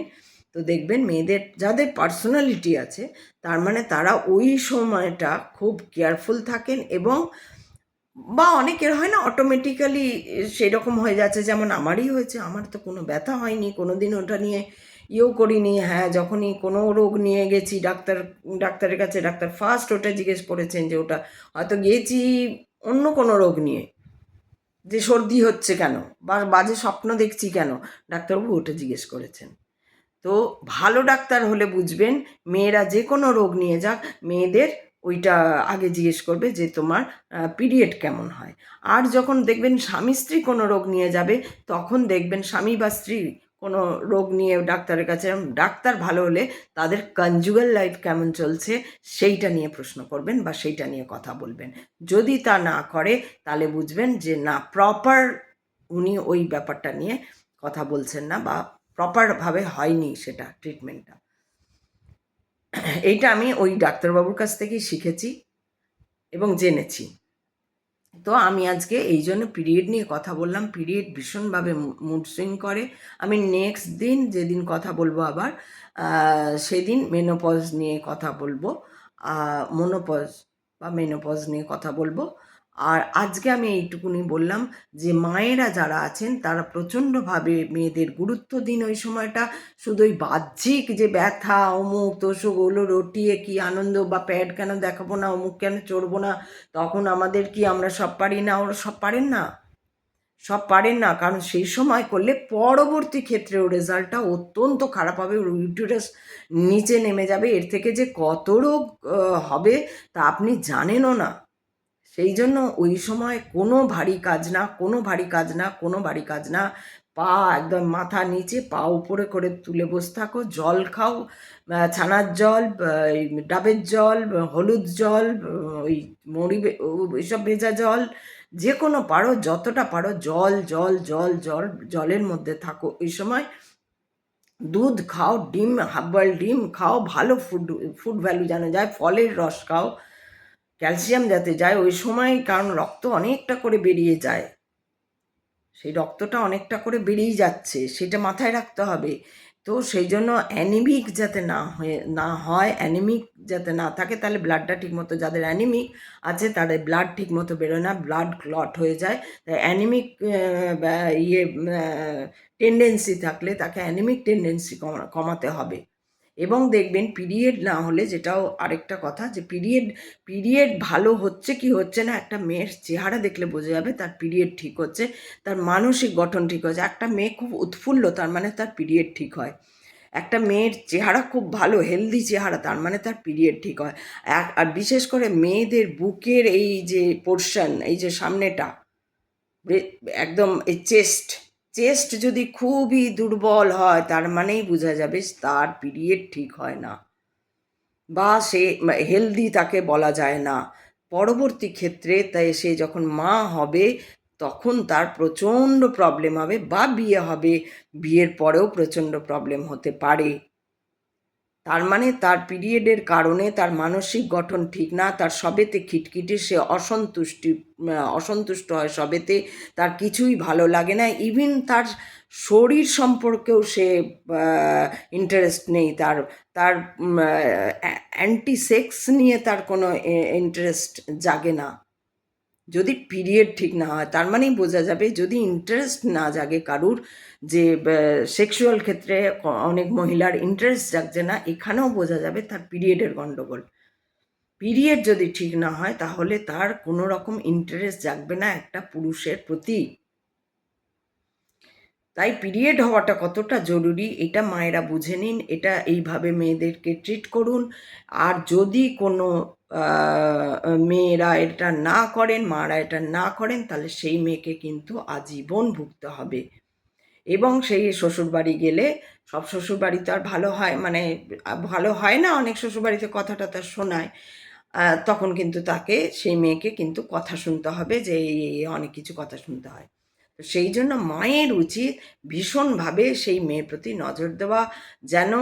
A: তো দেখবেন মেয়েদের যাদের পার্সোনালিটি আছে, তার মানে তারা ওই সময়টা খুব কেয়ারফুল থাকেন, এবং বা অনেকের হয় না অটোমেটিক্যালি সেরকম হয়ে যাচ্ছে, যেমন আমারই হয়েছে, আমার তো কোনো ব্যথা হয়নি, কোনো দিন ওটা নিয়ে করিনি। হ্যাঁ, যখনই কোনো রোগ নিয়ে গেছি ডাক্তারের কাছে, ডাক্তার ফার্স্ট ওটা জিজ্ঞেস করেছেন যে ওটা হয়তো গিয়েছি অন্য কোনো রোগ নিয়ে, যে সর্দি হচ্ছে কেন বা বাজে স্বপ্ন দেখছি কেন, ডাক্তারবাবু ওটা জিজ্ঞেস করেছেন। তো ভালো ডাক্তার হলে বুঝবেন, মেয়েরা যে কোনো রোগ নিয়ে যাক, মেয়েদের ওইটা আগে জিজ্ঞেস করবে যে তোমার পিরিয়ড কেমন হয়। আর যখন দেখবেন স্বামী স্ত্রী কোনো রোগ নিয়ে যাবে, তখন দেখবেন স্বামী বা স্ত্রী কোনো রোগ নিয়ে ডাক্তারের কাছে, ডাক্তার ভালো হলে তাদের কনজুগাল লাইফ কেমন চলছে সেইটা নিয়ে প্রশ্ন করবেন বা সেইটা নিয়ে কথা বলবেন। যদি তা না করে তাহলে বুঝবেন যে না, প্রপার উনি ওই ব্যাপারটা নিয়ে কথা বলছেন না, বা প্রপারভাবে হয়নি সেটা ট্রিটমেন্টটা। এইটা আমি ওই ডাক্তারবাবুর কাছ থেকেই শিখেছি এবং জেনেছি। তো আমি আজকে এই জন্য পিরিয়ড নিয়ে কথা বললাম। পিরিয়ড ভীষণভাবে মুড সুইং করে। আমি নেক্সট দিন যেদিন কথা বলবো আবার, সেদিন মেনোপজ নিয়ে কথা বলবো, মনোপজ বা মেনোপজ নিয়ে কথা বলবো। আর আজকে আমি এইটুকুনি বললাম যে মায়েরা যারা আছেন তারা প্রচণ্ডভাবে মেয়েদের গুরুত্ব দিন ওই সময়টা। শুধু ওই বাহ্যিক যে ব্যথা অমুক তোষক ওগুলো রটিয়ে কি আনন্দ, বা প্যাড কেন দেখাবো না, অমুক কেন চড়বো না, তখন আমাদের কি আমরা সব পারি না, ওরা সব পারেন না, সব পারেন না, কারণ সেই সময় করলে পরবর্তী ক্ষেত্রেও রেজাল্টটা অত্যন্ত খারাপ হবে, ইউটেরাস নিচে নেমে যাবে, এর থেকে যে কত রোগ হবে তা আপনি জানেনও না। সেই জন্য ওই সময় কোনো ভারী কাজ না, কোনো ভারী কাজ না, কোনো ভারী কাজ না, পা একদম মাথা নিচে, পা উপরে করে তুলে বসে থাকো, জল খাও, ছানার জল, এই ডাবের জল, হলুদ জল, ওই এইসব ভেজা জল, যে কোনো পারো, যতটা পারো জল জল জল জল, জলের মধ্যে থাকো এই সময়। দুধ খাও, ডিম, হাফ বয়েল ডিম খাও, ভালো ফুড ভ্যালু যেন যায়, ফলের রস খাও, ক্যালসিয়াম যাতে যায় ওই সময়, কারণ রক্ত অনেকটা করে বেরিয়ে যায়, সেই রক্তটা অনেকটা করে বেরিয়ে যাচ্ছে, সেটা মাথায় রাখতে হবে। তো সেই জন্য অ্যানিমিক যাতে না হয়, অ্যানিমিক যাতে না থাকে, তাহলে ব্লাডটা ঠিকমতো, যাদের অ্যানিমিক আছে তাদের ব্লাড ঠিকমতো বেরোয় না, ব্লাড ক্লট হয়ে যায়। তাই অ্যানিমিক টেন্ডেন্সি থাকলে তাকে অ্যানিমিক টেন্ডেন্সি কমাতে হবে। এবং দেখবেন পিরিয়ড না হলে, যেটাও আরেকটা কথা, যে পিরিয়ড ভালো হচ্ছে কি হচ্ছে না, একটা মেয়ের চেহারা দেখলে বোঝা যাবে তার পিরিয়ড ঠিক হচ্ছে, তার মানসিক গঠন ঠিক হচ্ছে। একটা মেয়ে খুব উৎফুল্ল, তার মানে তার পিরিয়ড ঠিক হয়। একটা মেয়ের চেহারা খুব ভালো, হেলদি চেহারা, তার মানে তার পিরিয়ড ঠিক হয়। আর বিশেষ করে মেয়েদের বুকের এই যে পোর্শন, এই যে সামনেটা, একদম এই চেস্ট যদি খুবই দুর্বল হয়, তার মানেই বোঝা যাবে তার পিরিয়ড ঠিক হয় না, বা সে হেলদি তাকে বলা যায় না। পরবর্তী ক্ষেত্রে তাই সে যখন মা হবে তখন তার প্রচণ্ড প্রবলেম হবে, বা বিয়ে হবে, বিয়ের পরেও প্রচণ্ড প্রবলেম হতে পারে। তার মানে তার পিরিয়ডের কারণে তার মানসিক গঠন ঠিক না, তার সবেতে খিটখিটে, সে অসন্তুষ্ট হয় সবেতে, তার কিছুই ভালো লাগে না, ইভিন তার শরীর সম্পর্কেও সে ইন্টারেস্ট নেই, তার তার অ্যান্টি সেক্স নিয়ে তার কোনো ইন্টারেস্ট জাগে না। যদি পিরিয়ড ঠিক না হয় তার মানেই বোঝা যাবে, যদি ইন্টারেস্ট না জাগে কারুর, যে সেক্সুয়াল ক্ষেত্রে অনেক মহিলার ইন্টারেস্ট জাগছে না, এখানেও বোঝা যাবে তার পিরিয়ডের গণ্ডগোল। পিরিয়ড যদি ঠিক না হয় তাহলে তার কোনো রকম ইন্টারেস্ট জাগবে না একটা পুরুষের প্রতি। তাই পিরিয়ড হওয়াটা কতটা জরুরি এটা মায়েরা বুঝে নিন, এটা এইভাবে মেয়েদেরকে ট্রিট করুন। আর যদি কোনো মেয়েরা এটা না করেন, মারা এটা না করেন, তাহলে সেই মেয়েকে কিন্তু আজীবন ভুগতে হবে। এবং সেই শ্বশুরবাড়ি গেলে, সব শ্বশুরবাড়ি তো আর ভালো হয়, মানে ভালো হয় না, অনেক শ্বশুরবাড়িতে কথা টথা শোনায়, তখন কিন্তু তাকে, সেই মেয়েকে কিন্তু কথা শুনতে হবে, যে এই অনেক কিছু কথা শুনতে হয়। তো সেই জন্য মায়ের উচিত ভীষণভাবে সেই মেয়ের প্রতি নজর দেওয়া, যেন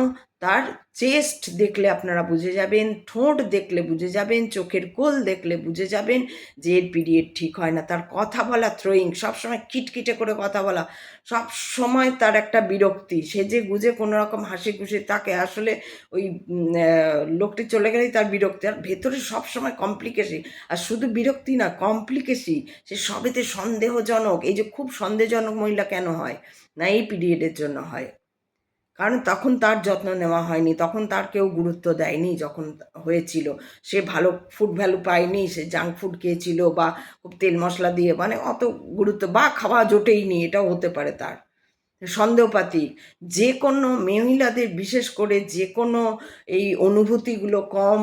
A: তার চেস্ট দেখলে আপনারা বুঝে যাবেন, ঠোঁট দেখলে বুঝে যাবেন, চোখের কোল দেখলে বুঝে যাবেন যে এর পিরিয়ড ঠিক হয় না। তার কথা বলা থ্রোয়িং, সবসময় কিটকিটে করে কথা বলা, সব সময় তার একটা বিরক্তি, সেজে গুজে কোনো রকম হাসি খুশি তাকে, আসলে ওই লোকটি চলে গেলেই তার বিরক্তি, আর ভেতরে সবসময় কমপ্লিকেশি, আর শুধু বিরক্তি না, কমপ্লিকেশি, সে সবেতে সন্দেহজনক। এই যে খুব সন্দেহজনক মহিলা কেন হয় না, এই পিরিয়ডের জন্য হয়, কারণ তখন তার যত্ন নেওয়া হয়নি, তখন তার কেউ গুরুত্ব দেয়নি, যখন হয়েছিল সে ভালো ফুড ভ্যালু পায়নি, সে জাঙ্ক ফুড খেয়েছিল, বা খুব তেল মশলা দিয়ে, মানে অত গুরুত্ব, বা খাওয়া জোটেইনি, এটাও হতে পারে তার। সন্দেহপাতিক, যে কোনো মহিলাদের বিশেষ করে যে কোনো এই অনুভূতিগুলো কম,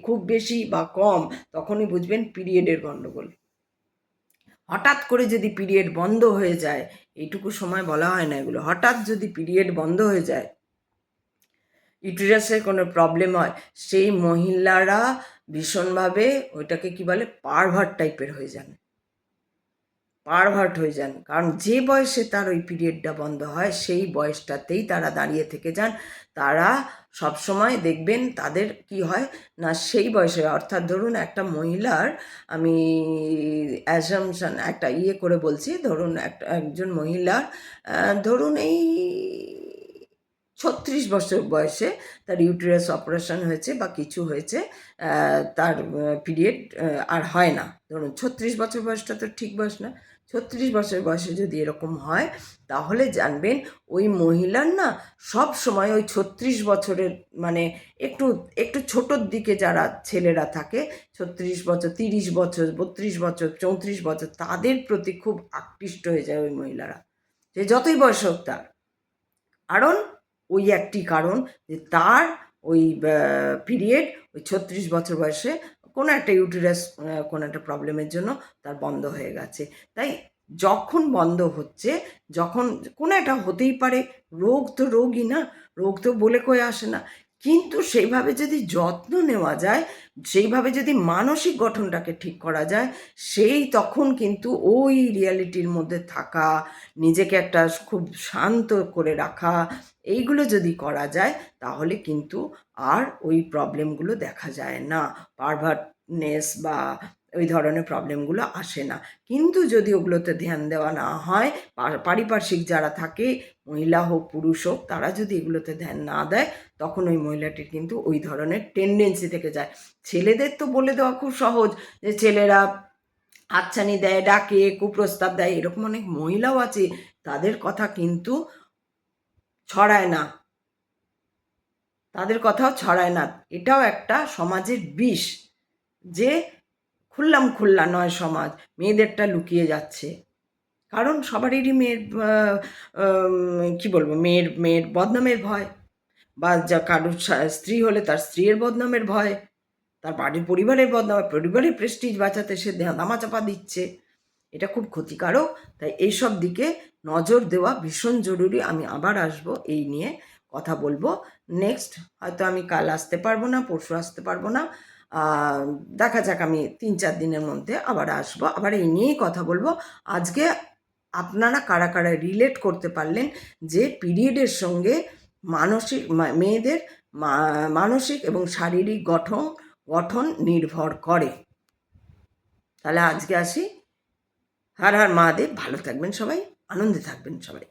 A: খুব বেশি বা কম, তখনই বুঝবেন পিরিয়ডের গণ্ডগোল। হঠাৎ করে যদি পিরিয়ড বন্ধ হয়ে যায়, এইটুকু সময় বলা হয় না এগুলো, হঠাৎ যদি পিরিয়ড বন্ধ হয়ে যায়, ইউটেরাসের কোনো প্রবলেম হয়, সেই মহিলারা ভীষণভাবে ওইটাকে কি বলে, পারভার্ট টাইপের হয়ে যান, পারভার্ট হয়ে যান। কারণ যে বয়সে তার ওই পিরিয়ডটা বন্ধ হয় সেই বয়সটাতেই তারা দাঁড়িয়ে থেকে যান। তারা সবসময় দেখবেন তাদের কি হয় না, সেই বয়সে, অর্থাৎ ধরুন একটা মহিলার, আমি অ্যাজামশন একটা করে বলছি, ধরুন একজন মহিলার, ধরুন এই 36 বছর বয়সে তার ইউটেরাস অপারেশন হয়েছে বা কিছু হয়েছে, তার পিরিয়ড আর হয় না। ধরুন 36 বছর বয়সটা তো ঠিক বয়স না, 36 বছর বয়সে যদি এরকম হয় তাহলে জানবেন ওই মহিলার না সব সময় ওই 36 বছরের মানে একটু একটু ছোটোর দিকে যারা ছেলেরা থাকে, 36 বছর, 30 বছর, 32 বছর, 34 বছর, তাদের প্রতি খুব আকৃষ্ট হয়ে যায় ওই মহিলারা, যে যতই বয়স হোক তার। কারণ ওই একটি কারণ যে তার ওই পিরিয়ড ওই 36 বছর বয়সে কোনো একটা ইউটেরাস কোনো একটা প্রবলেমের জন্য তার বন্ধ হয়ে গেছে। তাই যখন বন্ধ হচ্ছে, যখন কোনো একটা হতেই পারে, রোগ তো রোগই না, রোগ তো বলে কয়ে আসে না, কিন্তু সেইভাবে যদি যত্ন নেওয়া যায়, সেইভাবে যদি মানসিক গঠনটাকে ঠিক করা যায়, সেই তখন কিন্তু ওই রিয়ালিটির মধ্যে থাকা, নিজেকে একটা খুব শান্ত করে রাখা, এইগুলো যদি করা যায় তাহলে কিন্তু আর ওই প্রবলেমগুলো দেখা যায় না, পারভার্টনেস বা ওই ধরনের প্রবলেমগুলো আসে না। কিন্তু যদি ওগুলোতে ধ্যান দেওয়া না হয়, পারিপার্শ্বিক যারা থাকে, মহিলা হোক পুরুষ হোক, তারা যদি এগুলোতে ধ্যান না দেয়, তখন ওই মহিলাটির কিন্তু ওই ধরনের টেন্ডেন্সি থেকে যায়। ছেলেদের তো বলে দেওয়া খুব সহজ, যে ছেলেরা হাতছানি দেয়, ডাকে, কুপ্রস্তাব দেয়, এরকম অনেক মহিলাও আছে, তাদের কথা কিন্তু ছড়ায় না, তাদের কথাও ছড়ায় না। এটাও একটা সমাজের বিষ, যে খুল্লাম খুল্লা নয় সমাজ, মেয়েদেরটা লুকিয়ে যাচ্ছে। কারণ সবারই মেয়ের কি বলবো, মেয়ের মেয়ের বদনামের ভয়, বা যা কারোর স্ত্রী হলে তার স্ত্রীর বদনামের ভয়, তার বাড়ির পরিবারের বদনাম, পরিবারের প্রেস্টিজ বাঁচাতে সে ধামাচাপা দিচ্ছে। এটা খুব ক্ষতিকারক। তাই এইসব দিকে নজর দেওয়া ভীষণ জরুরি। আমি আবার আসবো, এই নিয়ে কথা বলবো নেক্সট। হয়তো আমি কাল আসতে পারবো না, পরশু আসতে পারবো না, দেখা যাক, আমি 3-4 দিনের মধ্যে আবার আসবো, আবার এই নিয়েই কথা বলবো। আজকে আপনারা কারা কারা রিলেট করতে পারলেন যে পিরিয়ডের সঙ্গে মানসিক মেয়েদের মানসিক এবং শারীরিক গঠন নির্ভর করে। তাহলে আজকে আসি। হর হর মহাদেব। ভালো থাকবেন সবাই, আনন্দে থাকবেন সবাই।